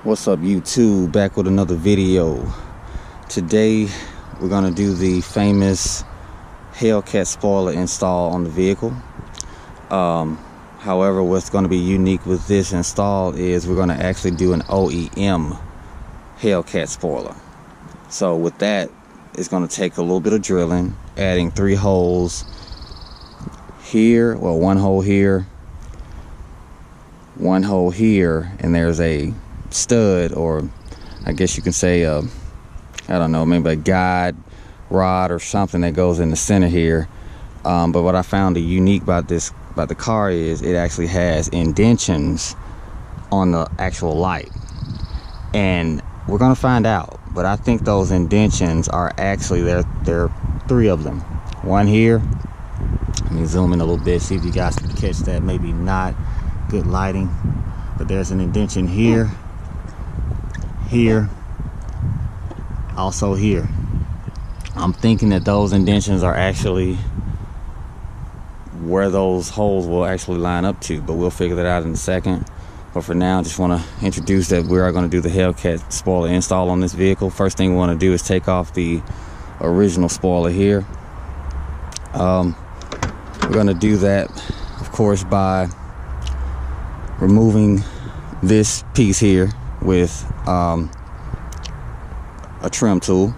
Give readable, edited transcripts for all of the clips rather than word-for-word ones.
What's up, YouTube? Back with another video. Today we're gonna do the famous Hellcat spoiler install on the vehicle. However, what's going to be unique with this install is we're going to actually do an OEM Hellcat spoiler. So with that, it's going to take a little bit of drilling, adding 3 holes here, well, 1 hole here, 1 hole here, and there's a stud, or I guess you can say I don't know, maybe a guide rod or something that goes in the center here. But what I found unique about the car is it actually has indentions on the actual light, and we're gonna find out. But I think those indentions are actually there are 3 of them. One here. Let me zoom in a little bit, see if you guys can catch that. Maybe not good lighting, but there's an indention here, here, also here. I'm thinking that those indentions are actually where those holes will actually line up to, but we'll figure that out in a second. But for now, I just want to introduce that we are going to do the Hellcat spoiler install on this vehicle. First thing we want to do is take off the original spoiler here. We're going to do that, of course, by removing this piece here with a trim tool.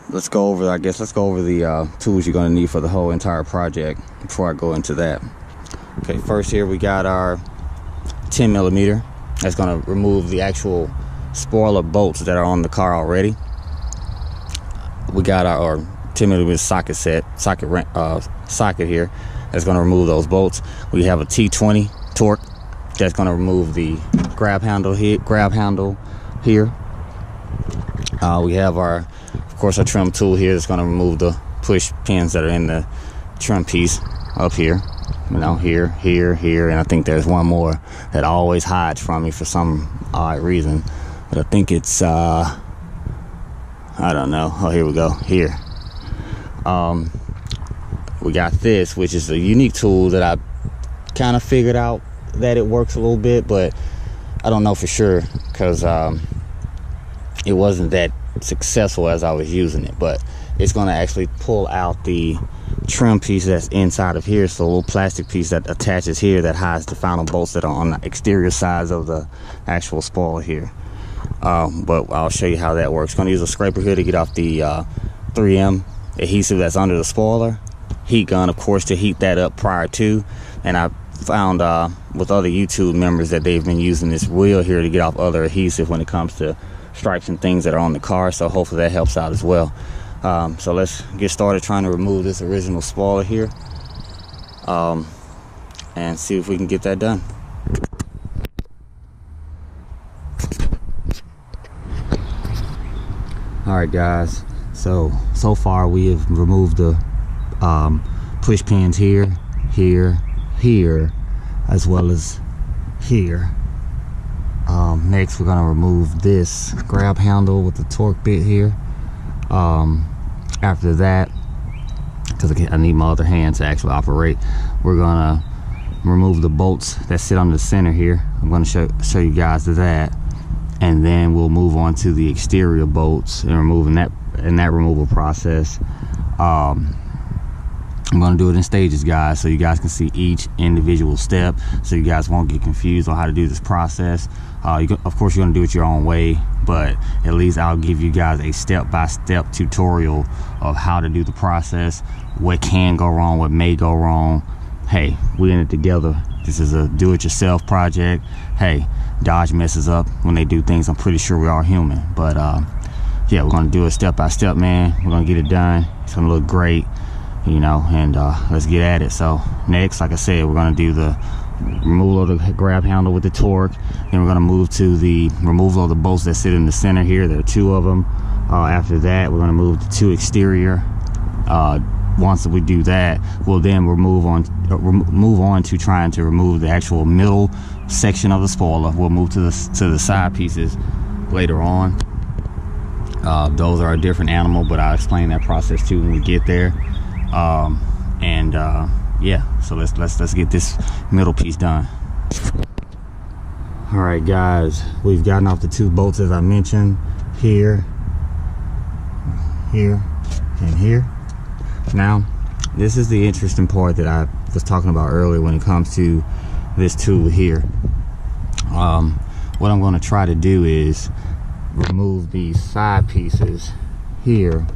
Let's go over the tools you're going to need for the whole entire project before I go into that. Okay, first here we got our 10mm. That's going to remove the actual spoiler bolts that are on the car already. We got our 10mm socket here. That's going to remove those bolts. We have a T20 torque that's going to remove the grab handle here. We have our trim tool here that's going to remove the push pins that are in the trim piece up here, here, and I think there's one more that always hides from me for some odd reason, but I think it's I don't know. Oh, here we go. Here we got this, which is a unique tool that I kind of figured out that it works a little bit, but I don't know for sure because it wasn't that successful as I was using it. But it's going to actually pull out the trim piece that's inside of here. So a little plastic piece that attaches here that hides the final bolts that are on the exterior sides of the actual spoiler here. But I'll show you how that works. Going to use a scraper here to get off the 3M adhesive that's under the spoiler. Heat gun, of course, to heat that up prior to. And I found with other YouTube members that they've been using this wheel here to get off other adhesive when it comes to stripes and things that are on the car, so hopefully that helps out as well. So let's get started trying to remove this original spoiler here, and see if we can get that done. Alright guys, so far we have removed the push pins here, as well as here. Next we're going to remove this grab handle with the torque bit here. After that, because I need my other hand to actually operate, we're going to remove the bolts that sit on the center here. I'm going to show you guys that, and then we'll move on to the exterior bolts and removing that removal process. I'm going to do it in stages, guys, so you guys can see each individual step, so you guys won't get confused on how to do this process. Of course, you're going to do it your own way, but at least I'll give you guys a step-by-step tutorial of how to do the process, what can go wrong, what may go wrong. Hey, we're in it together. This is a do-it-yourself project. Hey, Dodge messes up when they do things. I'm pretty sure we are human, but yeah, we're going to do it step-by-step, man. We're going to get it done. It's going to look great, you know, and let's get at it. So next, like I said, we're going to do the removal of the grab handle with the torque. Then we're going to move to the removal of the bolts that sit in the center here. There are 2 of them. After that, we're going to move to 2 exterior. Once we do that, we'll then move on to trying to remove the actual middle section of the spoiler. We'll move to the side pieces later on. Those are a different animal, but I'll explain that process too when we get there. Yeah, so let's get this middle piece done. All right, guys, we've gotten off the 2 bolts as I mentioned, here, here, and here. Now, this is the interesting part that I was talking about earlier when it comes to this tool here. What I'm going to try to do is remove these side pieces here,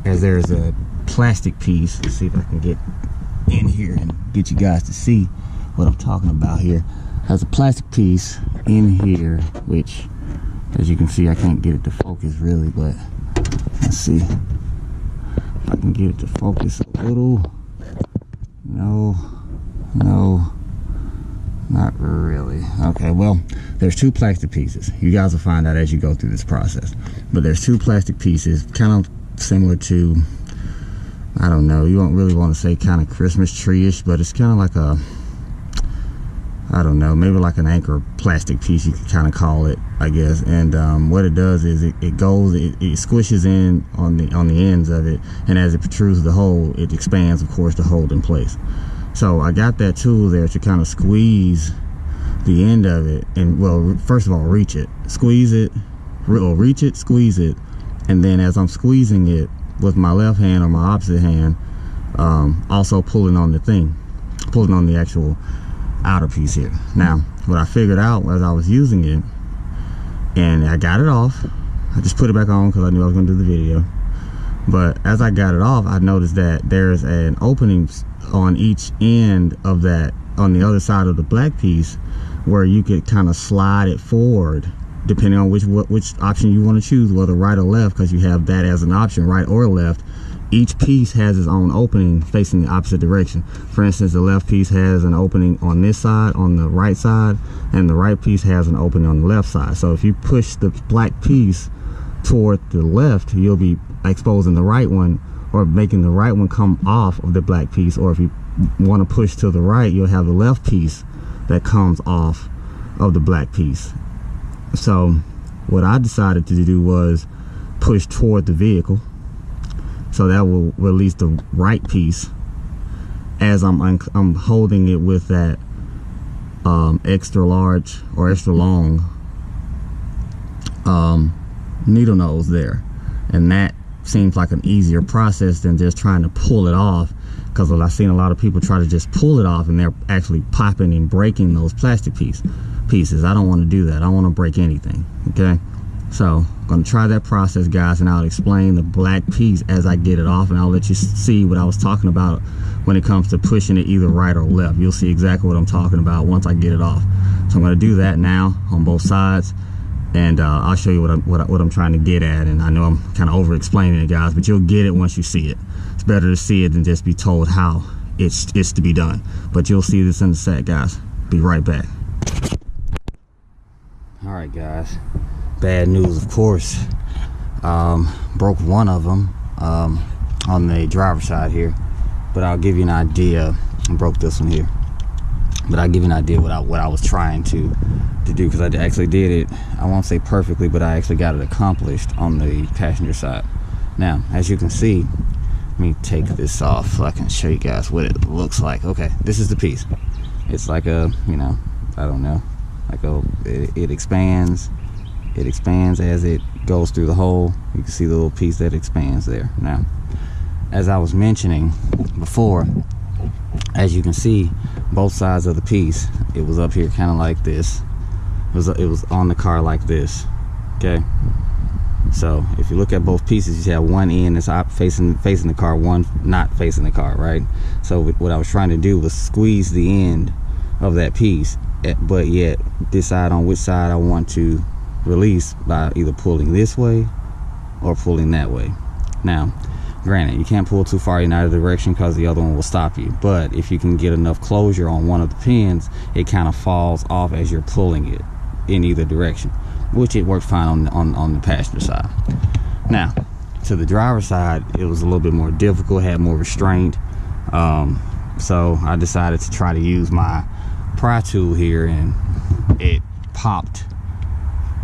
as there's a plastic piece. Let's see if I can get in here and get you guys to see what I'm talking about here. There's a plastic piece in here, which, as you can see, I can't get it to focus really, but let's see if I can get it to focus a little. No, not really. Okay, well, there's 2 plastic pieces. You guys will find out as you go through this process. But there's 2 plastic pieces, kind of similar to, I don't know, you don't really want to say kind of Christmas tree-ish, but it's kind of like a, I don't know, maybe like an anchor plastic piece, you could kind of call it, I guess. And what it does is it squishes in on the ends of it, and as it protrudes the hole, it expands, of course, to hold in place. So I got that tool there to kind of squeeze the end of it, and, well, first of all, reach it, squeeze it, or reach it, squeeze it, and then as I'm squeezing it with my left hand or my opposite hand, also pulling on the actual outer piece here. Now, what I figured out as I was using it, and I got it off, I just put it back on because I knew I was going to do the video, but as I got it off, I noticed that there's an opening on each end of that, on the other side of the black piece, where you could kind of slide it forward depending on which option you want to choose, whether right or left, because you have that as an option, right or left. Each piece has its own opening facing the opposite direction. For instance, the left piece has an opening on this side, on the right side, and the right piece has an opening on the left side. So if you push the black piece toward the left, you'll be exposing the right one, or making the right one come off of the black piece. Or if you want to push to the right, you'll have the left piece that comes off of the black piece. So what I decided to do was push toward the vehicle, so that will release the right piece as I'm holding it with that extra large or extra long needle nose there. And that seems like an easier process than just trying to pull it off, because I've seen a lot of people try to just pull it off and they're actually popping and breaking those plastic pieces. I don't want to do that. I don't want to break anything. Okay, so I'm going to try that process, guys, and I'll explain the black piece as I get it off, and I'll let you see what I was talking about when it comes to pushing it either right or left. You'll see exactly what I'm talking about once I get it off. So I'm going to do that now on both sides, and I'll show you what I'm trying to get at. And I know I'm kind of over explaining it, guys, but you'll get it once you see it. It's better to see it than just be told how it's to be done. But you'll see this in a sec, guys. Be right back. All right, guys, bad news, of course. Broke one of them on the driver's side here, but I'll give you an idea. I broke this one here, but I'll give you an idea what I was trying to do, because I actually did it, I won't say perfectly, but I actually got it accomplished on the passenger side. Now, as you can see, let me take this off so I can show you guys what it looks like. Okay, this is the piece. It's like a, you know, I don't know, like it expands as it goes through the hole. You can see the little piece that expands there. Now, as I was mentioning before, as you can see, both sides of the piece, it was up here kind of like this. It was on the car like this. Okay, so if you look at both pieces, you have one end that's facing the car, one not facing the car, right? So what I was trying to do was squeeze the end of that piece, but yet decide on which side I want to release by either pulling this way or pulling that way. Now, granted, you can't pull too far in either direction because the other one will stop you, but if you can get enough closure on one of the pins, it kind of falls off as you're pulling it in either direction, which it worked fine on the passenger side. Now, to the driver's side, it was a little bit more difficult, had more restraint, so I decided to try to use my pry tool here, and it popped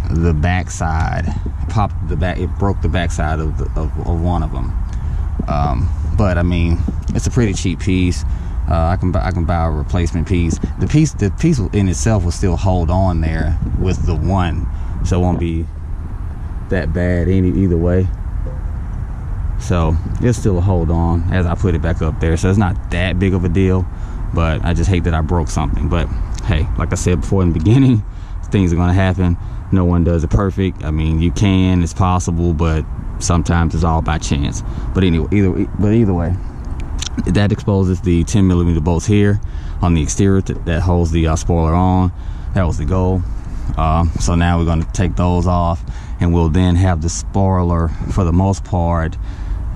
the backside, it broke the backside of one of them. But I mean, it's a pretty cheap piece. I can buy a replacement piece. The piece in itself will still hold on there with the one, so it won't be that bad either way. So it's still a hold on as I put it back up there, so it's not that big of a deal. But I just hate that I broke something. But hey, like I said before in the beginning, things are going to happen. No one does it perfect. I mean, you can, it's possible, but sometimes it's all by chance. But anyway, either way, that exposes the 10mm bolts here on the exterior that holds the spoiler on. That was the goal. So now we're going to take those off, and we'll then have the spoiler, for the most part,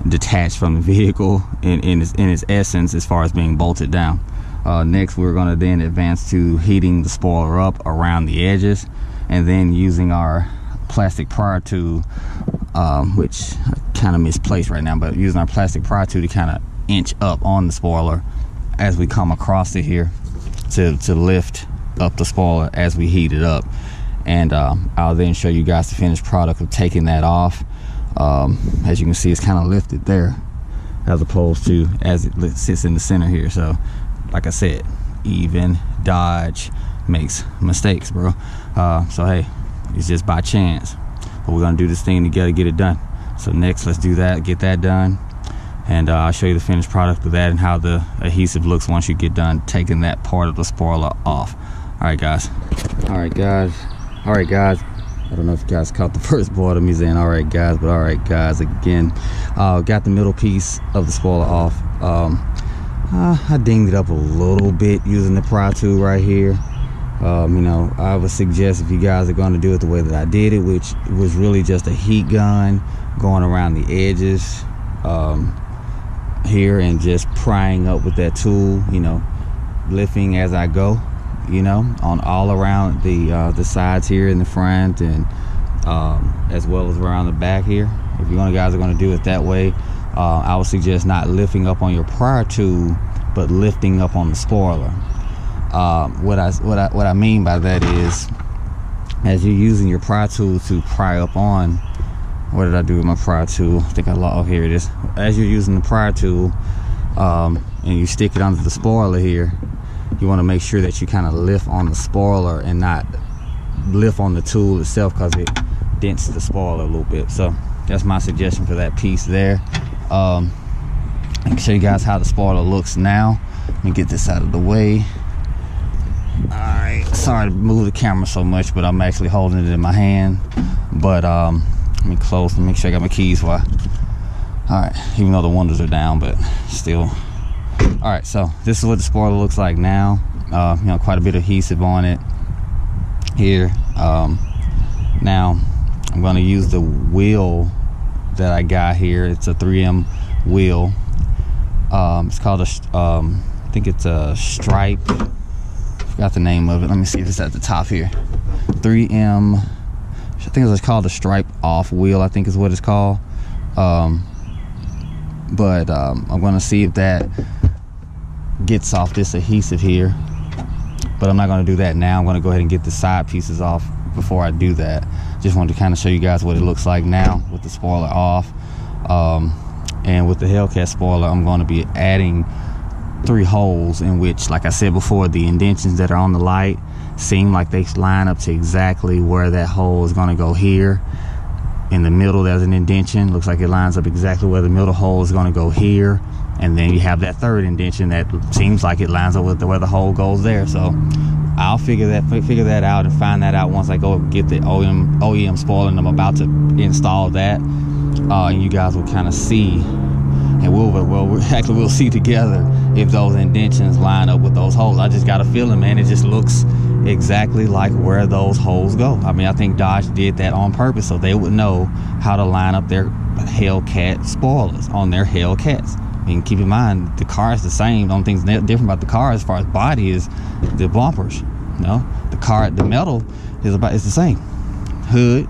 detached from the vehicle in its essence as far as being bolted down. Next, we're going to then advance to heating the spoiler up around the edges, and then using our plastic pry tool, which I kind of misplaced right now, but using our plastic pry tool to kind of inch up on the spoiler as we come across it here to lift up the spoiler as we heat it up. And I'll then show you guys the finished product of taking that off. As you can see, it's kind of lifted there as opposed to as it sits in the center here. So like I said, even Dodge makes mistakes, bro. So hey, it's just by chance, but we're gonna do this thing together, get it done. So next, let's do that, get that done, and I'll show you the finished product of that and how the adhesive looks once you get done taking that part of the spoiler off. All right guys, I don't know if you guys caught the first part of me saying all right guys, but all right guys, again, got the middle piece of the spoiler off. I dinged it up a little bit using the pry tool right here. You know, I would suggest if you guys are going to do it the way that I did it, which was really just a heat gun going around the edges here and just prying up with that tool, you know, lifting as I go, you know, on all around the sides here in the front, and as well as around the back here. If you guys are going to do it that way, I would suggest not lifting up on your pry tool, but lifting up on the spoiler. What I mean by that is, as you're using your pry tool to pry up on, what did I do with my pry tool? I think I lost. Oh, here it is. As you're using the pry tool, and you stick it under the spoiler here, you want to make sure that you kind of lift on the spoiler and not lift on the tool itself, because it dents the spoiler a little bit. So that's my suggestion for that piece there. I can show you guys how the spoiler looks now. Let me get this out of the way. Alright, sorry to move the camera so much, but I'm actually holding it in my hand. But let me close and make sure I got my keys for. Alright, even though the windows are down, but still. Alright, so this is what the spoiler looks like now. You know, quite a bit of adhesive on it here. Now I'm going to use the wheel that I got here. It's a 3M wheel. It's called a I think it's a Stripe. Forgot the name of it. Let me see if it's at the top here. 3M, I think it's called a Stripe off wheel, I think is what it's called. But I'm gonna see if that gets off this adhesive here, but I'm not gonna do that now. I'm gonna go ahead and get the side pieces off before I do that. Just wanted to kind of show you guys what it looks like now with the spoiler off. And with the Hellcat spoiler, I'm going to be adding 3 holes in which, like I said before, the indentions that are on the light seem like they line up to exactly where that hole is going to go here. In the middle, there's an indentation. Looks like it lines up exactly where the middle hole is going to go here. And then you have that third indentation that seems like it lines up with where the hole goes there. So I'll figure that out and find that out once I go get the OEM spoiler, and I'm about to install that. And you guys will kind of see, and we'll see together if those indentions line up with those holes. I just got a feeling, man, it just looks exactly like where those holes go. I mean, I think Dodge did that on purpose so they would know how to line up their Hellcat spoilers on their Hellcats. I mean, keep in mind, the car is the same. The only thing that's different about the car as far as body is the bumpers. You know, the metal is the same. Hood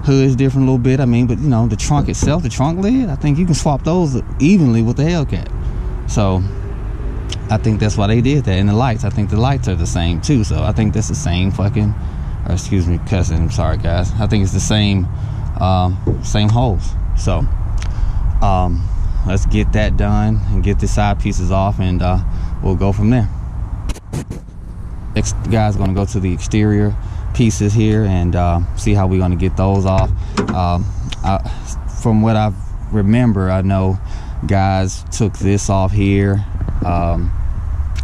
is different a little bit. I mean, but you know, the trunk itself, the trunk lid, I think you can swap those evenly with the Hellcat. So I think that's why they did that. And the lights, I think the lights are the same too. So I think that's the same fucking, or excuse me, cussing. I'm sorry, guys. I think it's the same holes. So let's get that done and get the side pieces off, and we'll go from there. Next, guys, gonna go to the exterior pieces here and see how we're gonna get those off. From what I remember, I know guys took this off here,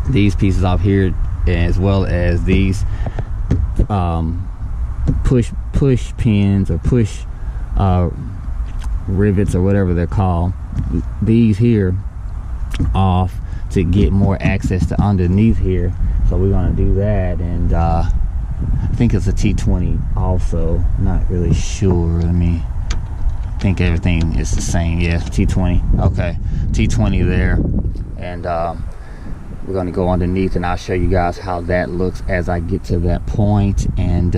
these pieces off here, as well as these push pins or push rivets or whatever they're called, these here off to get more access to underneath here. So we're gonna do that, and I think it's a T20 also, not really sure. Let me think, everything is the same. Yeah, T20. Okay, T20 there, and we're gonna go underneath, and I'll show you guys how that looks as I get to that point, and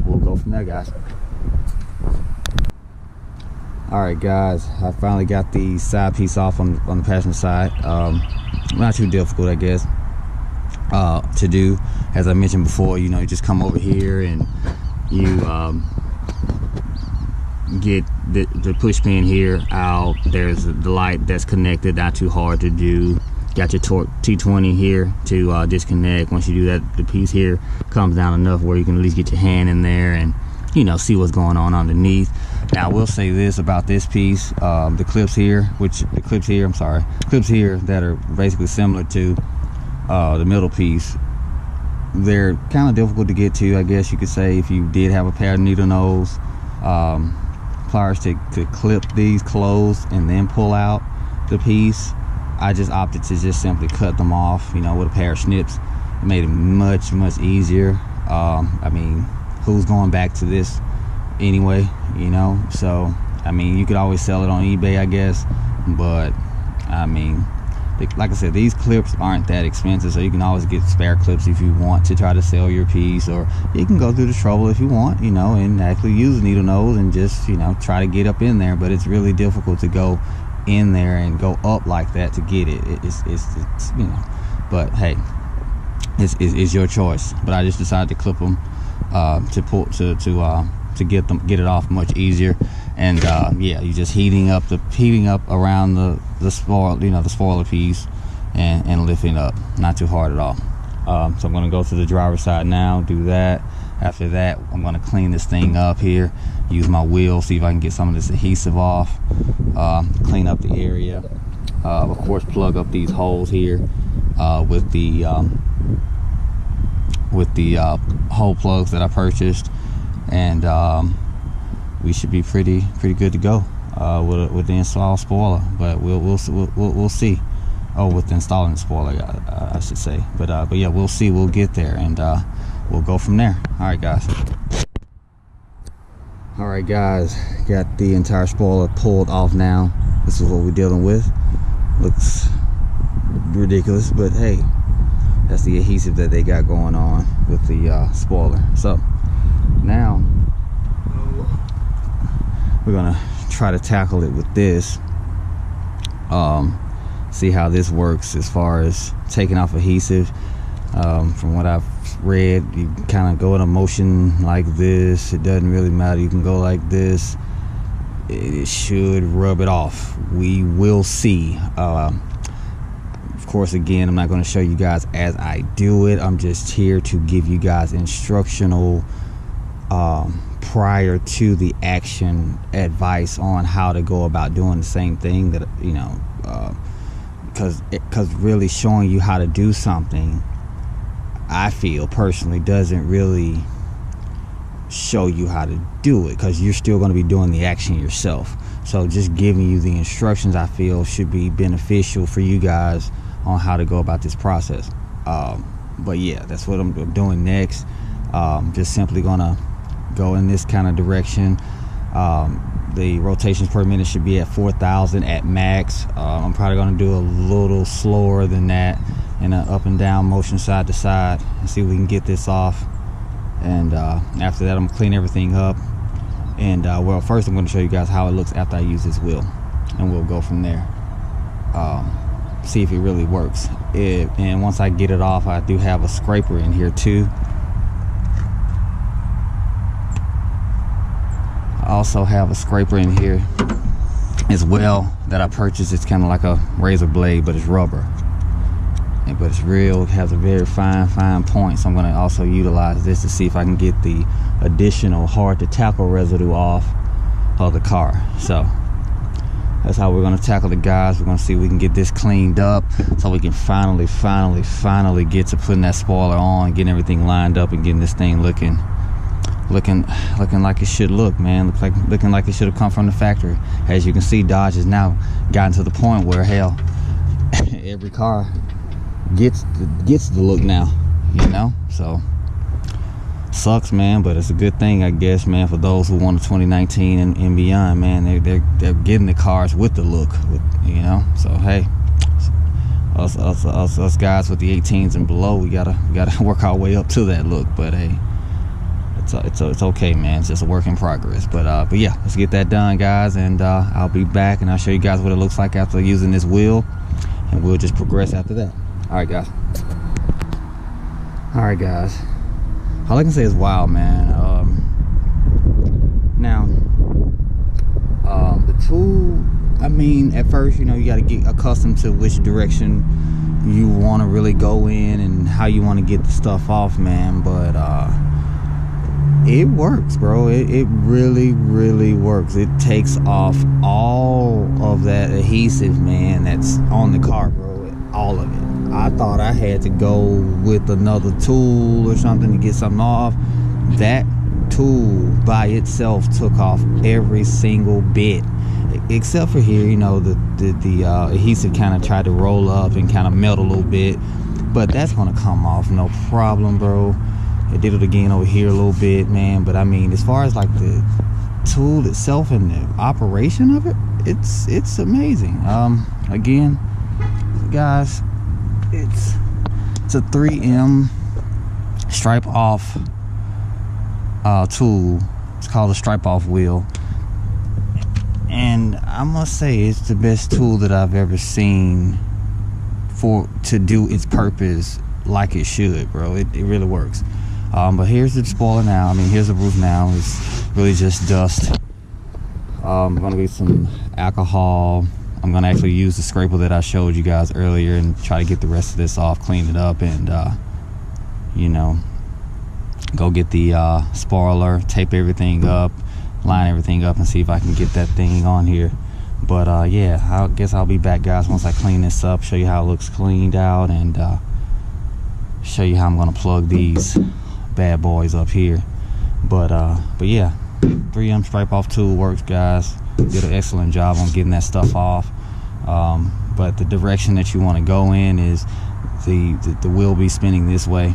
we'll go from there, guys. All right, guys, I finally got the side piece off on the passenger side. Not too difficult, I guess, to do. As I mentioned before, you know, you just come over here and you get the push pin here out. There's the light that's connected, not too hard to do. Got your T20 here to disconnect. Once you do that, the piece here comes down enough where you can at least get your hand in there and, you know, see what's going on underneath. Now, I will say this about this piece, the clips here, clips here that are basically similar to the middle piece, they're kind of difficult to get to, I guess you could say, if you did have a pair of needle nose pliers to clip these closed and then pull out the piece. I just opted to just simply cut them off, you know, with a pair of snips. It made it much easier. I mean, who's going back to this anyway, you know? So I mean, you could always sell it on eBay, I guess, but I mean, like I said, these clips aren't that expensive, so you can always get spare clips if you want to try to sell your piece, or you can go through the trouble if you want, you know, and actually use a needle nose and just, you know, try to get up in there. But it's really difficult to go in there and go up like that to get it. It's you know, but hey, it's your choice. But I just decided to clip them to get it off much easier. And yeah, you're just heating up around the spoil, you know, the spoiler piece, and lifting up, not too hard at all. So I'm going to go to the driver's side now, do that. After that, I'm going to clean this thing up here, use my wheel, see if I can get some of this adhesive off, clean up the area, of course plug up these holes here with the hole plugs that I purchased, and we should be pretty good to go with the installed spoiler. But we'll see. Oh, with installing the spoiler, I should say. But yeah, we'll see. We'll get there, and we'll go from there. All right, guys. All right, guys. Got the entire spoiler pulled off now. This is what we're dealing with. Looks ridiculous, but hey, that's the adhesive that they got going on with the spoiler. So now we're gonna try to tackle it with this. See how this works as far as taking off adhesive. From what I've read, you kind of go in a motion like this. It doesn't really matter. You can go like this. It should rub it off. We will see. Of course, again, I'm not going to show you guys as I do it. I'm just here to give you guys instructional prior to the action advice on how to go about doing the same thing, that, you know, because really showing you how to do something, I feel personally, doesn't really show you how to do it, because you're still going to be doing the action yourself. So just giving you the instructions, I feel, should be beneficial for you guys on how to go about this process. But yeah, that's what I'm doing next. Just simply gonna go in this kind of direction. The rotations per minute should be at 4,000 at max. I'm probably going to do a little slower than that in an up and down motion, side to side, and see if we can get this off. And after that, I'm going to clean everything up. And well, first I'm going to show you guys how it looks after I use this wheel, and we'll go from there. See if it really works. And once I get it off, I do have a scraper in here too. I also have a scraper in here as well that I purchased. It's kind of like a razor blade, but it's rubber. but it's real. It has a very fine point, so I'm going to also utilize this to see if I can get the additional hard to tackle residue off of the car. So that's how we're going to tackle the guys. We're going to see if we can get this cleaned up so we can finally get to putting that spoiler on, getting everything lined up, and getting this thing looking like it should look, man. Looking like it should have come from the factory. As you can see, Dodge has now gotten to the point where, hell, every car gets the look now, you know. So sucks, man, but it's a good thing, I guess, man, for those who want a 2019 and beyond, man. They're getting the cars with the look, you know. So hey, us guys with the 18s and below, we gotta work our way up to that look. But hey, it's okay, man. It's just a work in progress. But yeah, let's get that done, guys, and I'll be back and I'll show you guys what it looks like after using this wheel, and we'll just progress after that. All right, guys. All I can say is wow, man. Now, the tool, I mean, at first, you know, you got to get accustomed to which direction you want to really go in and how you want to get the stuff off, man. But it works, bro. It really works. It takes off all of that adhesive, man, that's on the car, bro. All of it. I thought I had to go with another tool or something to get something off. That tool by itself took off every single bit, except for here, you know, the adhesive kind of tried to roll up and kind of melt a little bit, but that's gonna come off no problem, bro. It did it again over here a little bit, man. But I mean, as far as like the tool itself and the operation of it, it's amazing. Again, guys, it's a 3M stripe off tool. It's called a stripe off wheel, and I must say it's the best tool that I've ever seen to do its purpose like it should, bro. It really works. But here's the spoiler now. I mean, here's the roof now. It's really just dust. I'm gonna get some alcohol. I'm gonna actually use the scraper that I showed you guys earlier and try to get the rest of this off, clean it up, and you know, go get the spoiler, tape everything up, line everything up, and see if I can get that thing on here. But yeah, I guess I'll be back, guys, once I clean this up, show you how it looks cleaned out, and show you how I'm gonna plug these bad boys up here. But yeah, 3M stripe off tool works, guys. Did an excellent job on getting that stuff off. But the direction that you want to go in is the wheel be spinning this way.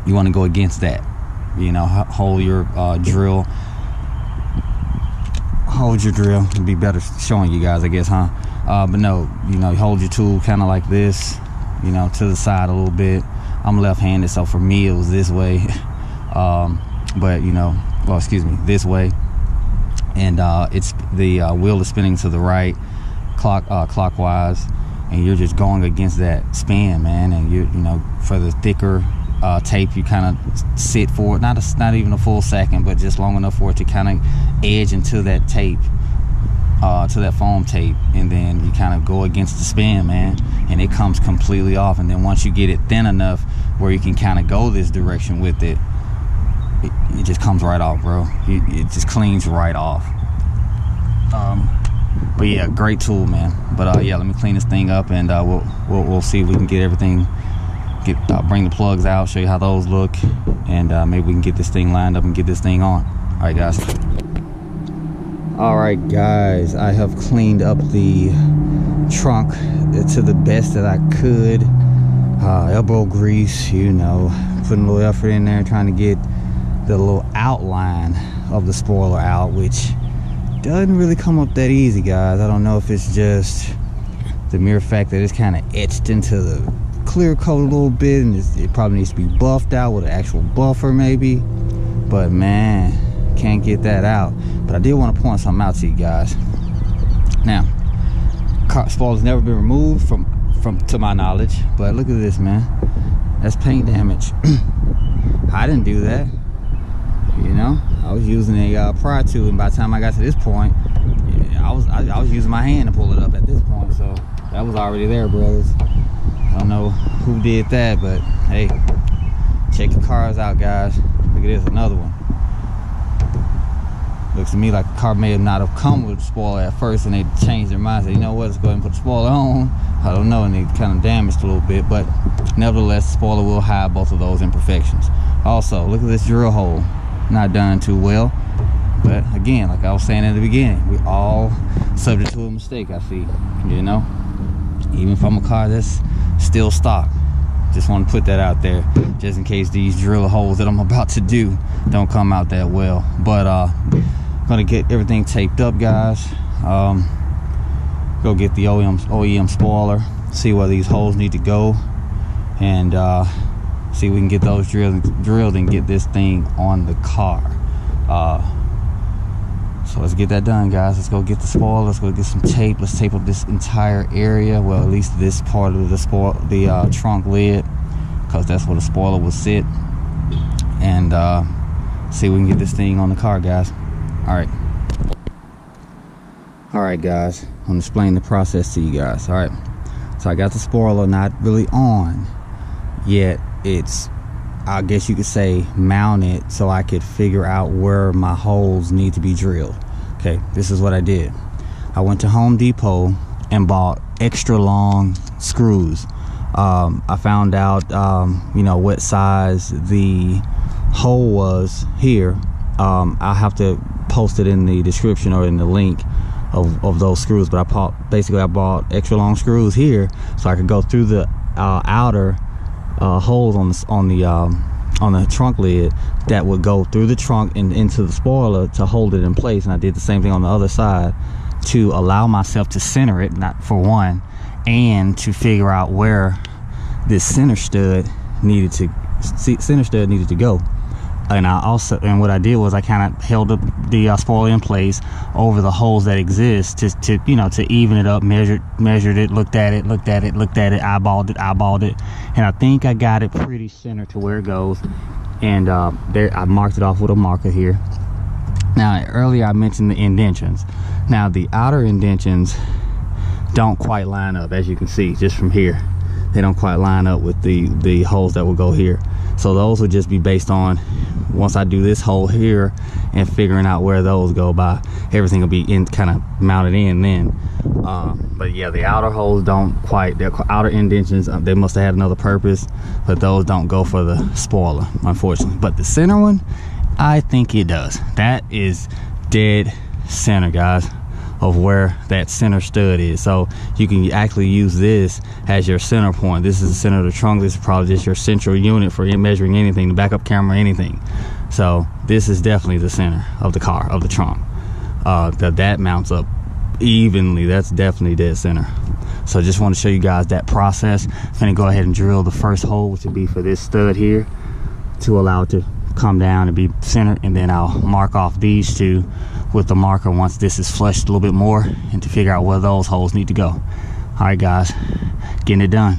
You want to go against that, you know. Hold your drill. Hold your drill. It'd be better showing you guys, I guess, huh? But no, you know, hold your tool kind of like this, you know, to the side a little bit. I'm left-handed, so for me it was this way. But you know, well, excuse me, this way. And it's the wheel is spinning to the right, clockwise, and you're just going against that spin, man. And you know, for the thicker tape, you kind of sit for it, not even a full second, but just long enough for it to kind of edge into that tape, to that foam tape, and then you kind of go against the spin, man, and it comes completely off. And then once you get it thin enough where you can kind of go this direction with it, it just comes right off, bro. It just cleans right off. But yeah, great tool, man. But yeah, let me clean this thing up, and we'll see if we can get everything, bring the plugs out, show you how those look, and maybe we can get this thing lined up and get this thing on. All right, guys. All right, guys, I have cleaned up the trunk to the best that I could. Elbow grease, you know, putting a little effort in there, trying to get the little outline of the spoiler out, which doesn't really come up that easy, guys. I don't know if it's just the mere fact that it's kind of etched into the clear coat a little bit, and it probably needs to be buffed out with an actual buffer maybe. But man, can't get that out. But I did want to point something out to you guys. Now, car spoiler's never been removed from to my knowledge, but look at this, man. That's paint damage. I didn't do that. You know, I was using a pry tool, and by the time I got to this point, yeah, I was using my hand to pull it up at this point, so that was already there, brothers. I don't know who did that, but hey, check your cars out, guys. Look at this, another one. Looks to me like the car may have not have come with a spoiler at first, and they changed their mind. Said, you know what, let's go ahead and put the spoiler on. I don't know, and they kind of damaged a little bit, but nevertheless, the spoiler will hide both of those imperfections. Also, look at this drill hole. Not done too well, but again, like I was saying in the beginning, we all subject to a mistake. I see, you know, even from a car that's still stock. Just want to put that out there, just in case these drill holes that I'm about to do don't come out that well. But gonna get everything taped up, guys. Go get the OEM spoiler, see where these holes need to go, and see if we can get those drilled and get this thing on the car. So let's get that done, guys. Let's go get the spoiler. Let's go get some tape. Let's tape up this entire area. Well, at least this part of the trunk lid, because that's where the spoiler will sit. And see if we can get this thing on the car, guys. All right, guys. I'm gonna explain the process to you guys. All right. So I got the spoiler not really on yet. It's, I guess you could say, mounted so I could figure out where my holes need to be drilled. Okay, this is what I did. I went to Home Depot and bought extra long screws. I found out, you know, what size the hole was here. I'll have to post it in the description or in the link of those screws, but I bought extra long screws here so I could go through the outer holes on the trunk lid that would go through the trunk and into the spoiler to hold it in place. And I did the same thing on the other side to allow myself to center it, not for one, and to figure out where this center stud needed to go. And what I did was I kind of held up the spoiler in place over the holes that exist to you know, to even it up, measured it, looked at it, eyeballed it, and I think I got it pretty centered to where it goes. And there, I marked it off with a marker here. Now, earlier I mentioned the indentions. Now, the outer indentions don't quite line up, as you can see just from here. They don't quite line up with the holes that will go here. So those will just be based on, once I do this hole here and figuring out where those go by, everything will be in kind of mounted in then. But yeah, the outer holes don't quite, their outer indentions, they must have had another purpose, but those don't go for the spoiler, unfortunately. But the center one, I think it does. That is dead center, guys, of where that center stud is. So you can actually use this as your center point. This is the center of the trunk. This is probably just your central unit for measuring anything, the backup camera, anything. So this is definitely the center of the car, of the trunk. That mounts up evenly. That's definitely dead center. So just want to show you guys that process. I'm gonna go ahead and drill the first hole, which would be for this stud here, to allow it to come down and be centered, and then I'll mark off these two with the marker once this is flushed a little bit more, and to figure out where those holes need to go. All right, guys, getting it done.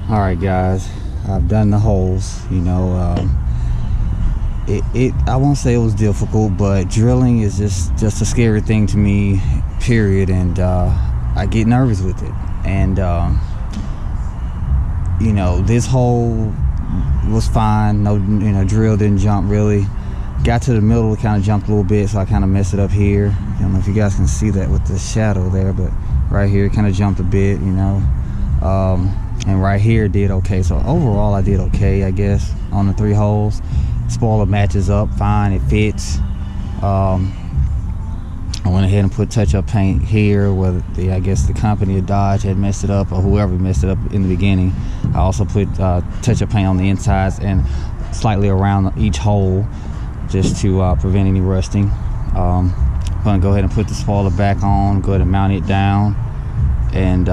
All right, guys, I've done the holes. You know, I won't say it was difficult, but drilling is just a scary thing to me, period. And I get nervous with it. And you know, this hole was fine. No, you know, drill didn't jump really. Got to the middle, it kind of jumped a little bit, so I kind of messed it up here. I don't know if you guys can see that with the shadow there, but right here it kind of jumped a bit, you know. And right here it did okay. So overall I did okay, I guess, on the 3 holes. Spoiler matches up fine, it fits. I went ahead and put touch-up paint here where I guess the company of Dodge had messed it up, or whoever messed it up in the beginning. I also put touch-up paint on the insides and slightly around each hole, just to prevent any rusting. I'm gonna go ahead and put the spoiler back on, go ahead and mount it down, and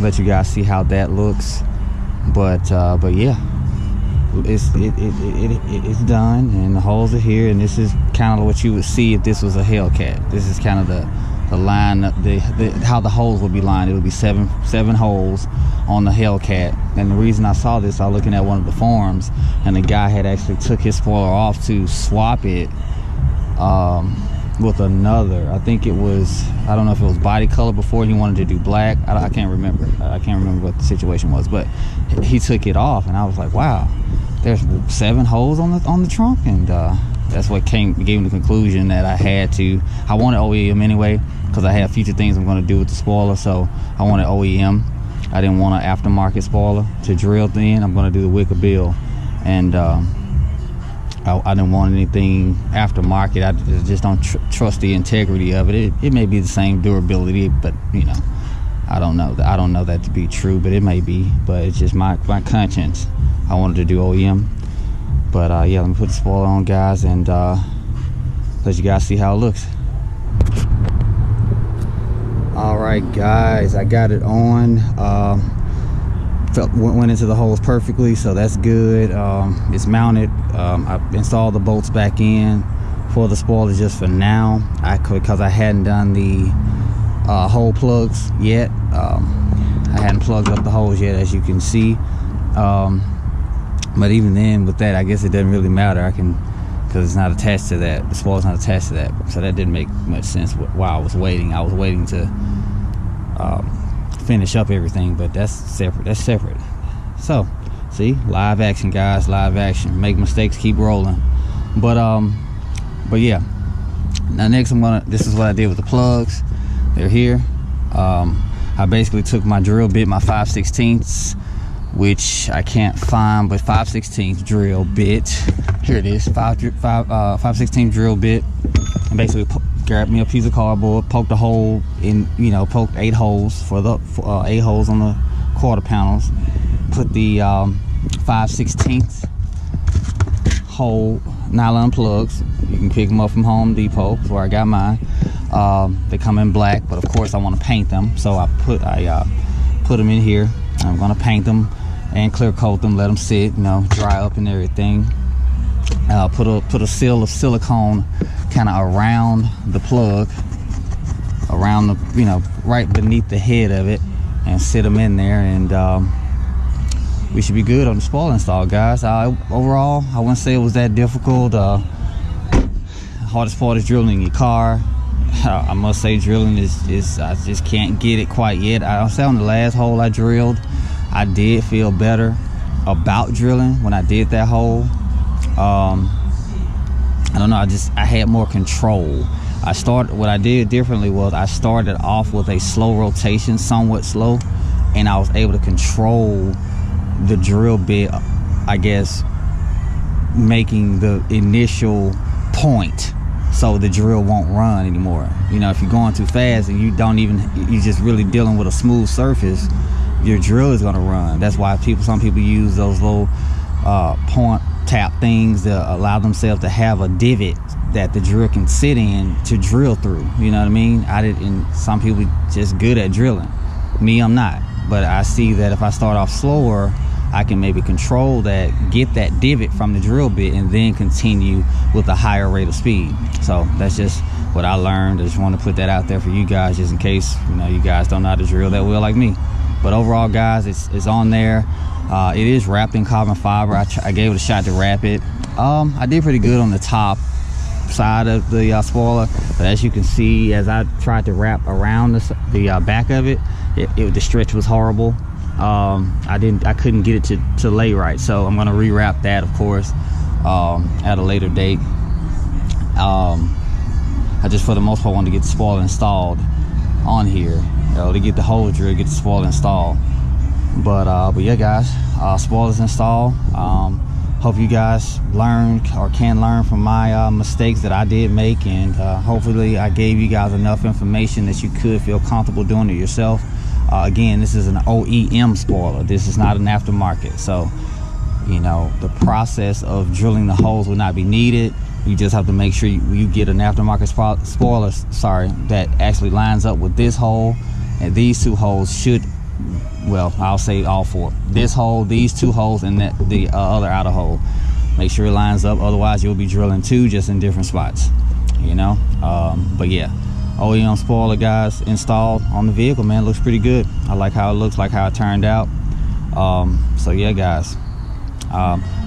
let you guys see how that looks. But yeah, it's done, and the holes are here, and this is kind of what you would see if this was a Hellcat. This is kind of the line, how the holes would be lined. It would be seven holes on the Hellcat. And the reason I saw this, I was looking at one of the forums, and the guy had actually took his spoiler off to swap it with another. I think it was, I don't know if it was body color before. He wanted to do black. I can't remember. I can't remember what the situation was, but he took it off, and I was like, wow, there's 7 holes on the trunk, and that's what gave me the conclusion that I wanted OEM anyway, because I have future things I'm going to do with the spoiler. So I wanted OEM. I didn't want an aftermarket spoiler to drill in. I'm going to do the Wicker Bill, and I didn't want anything aftermarket. I just don't trust the integrity of it. It may be the same durability, but you know, I don't know that to be true, but it may be. But it's just my conscience. I wanted to do OEM, but yeah, let me put the spoiler on, guys, and let you guys see how it looks. All right, guys, I got it on. Went into the holes perfectly, so that's good. It's mounted. I installed the bolts back in for the spoiler just for now, because I hadn't done the hole plugs yet. I hadn't plugged up the holes yet, as you can see. But even then, with that, I guess it doesn't really matter. Because it's not attached to that. The spoiler's not attached to that, so that didn't make much sense while I was waiting. I was waiting to finish up everything, but that's separate. So see, live action, guys, live action. Make mistakes, keep rolling. But yeah, now next this is what I did with the plugs. They're here. I basically took my drill bit, my 5/16, which I can't find, but 5/16 drill bit, here it is, 5/16 drill bit, and basically grabbed me a piece of cardboard, poked a hole in, you know, poked 8 holes for 8 holes on the quarter panels, put the 5/16 hole nylon plugs. You can pick them up from Home Depot, that's where I got mine. They come in black, but of course I want to paint them, so I put them in here. I'm gonna paint them and clear coat them, let them sit, you know, dry up and everything. Put a seal of silicone kind of around the plug, around the, you know, right beneath the head of it, and sit them in there, and we should be good on the spoiler install, guys. Overall, I wouldn't say it was that difficult. Hardest part is drilling in your car. I must say, drilling is I just can't get it quite yet. I'll say on the last hole I drilled, I did feel better about drilling when I did that hole. I don't know, I had more control. What I did differently was I started off with a slow rotation, somewhat slow, and I was able to control the drill bit, I guess, making the initial point so the drill won't run anymore. You know, if you're going too fast and you're just really dealing with a smooth surface, your drill is going to run. That's why some people use those little point tap things to allow themselves to have a divot that the drill can sit in to drill through. You know what I mean? And some people just good at drilling. Me, I'm not. But I see that if I start off slower, I can maybe control that, get that divot from the drill bit, and then continue with a higher rate of speed. So that's just what I learned. I just want to put that out there for you guys, just in case, you know, you guys don't know how to drill that well like me. But overall, guys, it's on there. It is wrapped in carbon fiber. I gave it a shot to wrap it. I did pretty good on the top side of the spoiler, but as you can see, as I tried to wrap around the back of it, the stretch was horrible. I couldn't get it to lay right, so I'm gonna rewrap that, of course, at a later date. I just, for the most part, wanted to get the spoiler installed on here, you know, to get the hole drill, get the spoiler installed. But yeah, guys, spoilers installed. Hope you guys learned or can learn from my mistakes that I did make, and hopefully I gave you guys enough information that you could feel comfortable doing it yourself. Again, this is an OEM spoiler. This is not an aftermarket, so you know the process of drilling the holes will not be needed. You just have to make sure you get an aftermarket spoiler, that actually lines up with this hole, and these 2 holes should, well, I'll say all 4. This hole, these 2 holes, and the other outer hole. Make sure it lines up, otherwise you'll be drilling 2 just in different spots, you know. But yeah, OEM spoiler, guys, installed on the vehicle, man. Looks pretty good. I like how it looks, like how it turned out. So yeah, guys,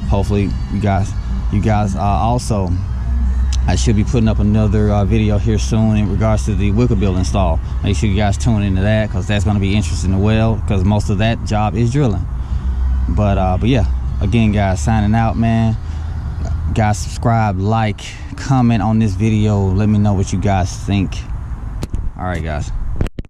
hopefully you guys also I should be putting up another video here soon in regards to the wicker bill install. Make sure you guys tune into that, because that's going to be interesting as well, because most of that job is drilling. But yeah, again guys, signing out, man. Guys, subscribe, like, comment on this video, let me know what you guys think. All right guys.